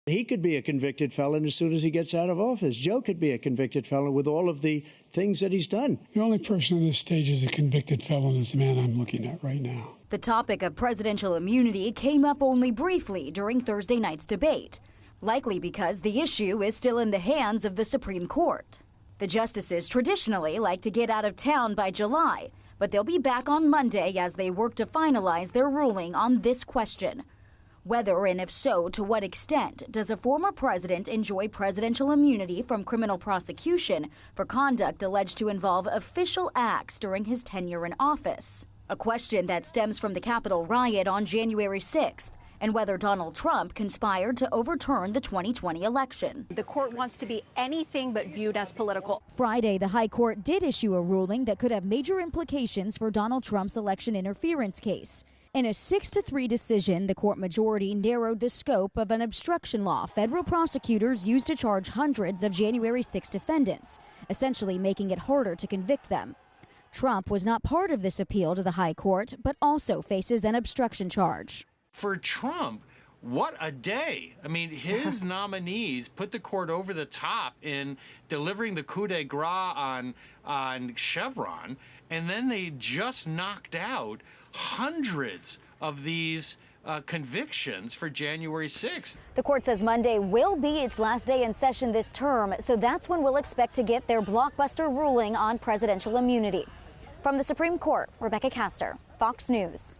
He could be a convicted felon as soon as he gets out of office. Joe could be a convicted felon with all of the things that he's done. The only person on this stage is a convicted felon is the man I'm looking at right now. The topic of presidential immunity came up only briefly during Thursday night's debate, likely because the issue is still in the hands of the Supreme Court. The justices traditionally like to get out of town by July, but they'll be back on Monday as they work to finalize their ruling on this question. Whether, and if so, to what extent, does a former president enjoy presidential immunity from criminal prosecution for conduct alleged to involve official acts during his tenure in office? A question that stems from the Capitol riot on January 6th, and whether Donald Trump conspired to overturn the 2020 election. The court wants to be anything but viewed as political. Friday, the High Court did issue a ruling that could have major implications for Donald Trump's election interference case. In a 6-3 decision, the court majority narrowed the scope of an obstruction law federal prosecutors used to charge hundreds of January 6 defendants, essentially making it harder to convict them. Trump was not part of this appeal to the High Court, but also faces an obstruction charge. For Trump, what a day. I mean, his nominees put the court over the top in delivering the coup de grace on Chevron, and then they just knocked out hundreds of these convictions for January 6th. The court says Monday will be its last day in session this term, so that's when we'll expect to get their blockbuster ruling on presidential immunity. From the Supreme Court, Rebecca Castor, Fox News.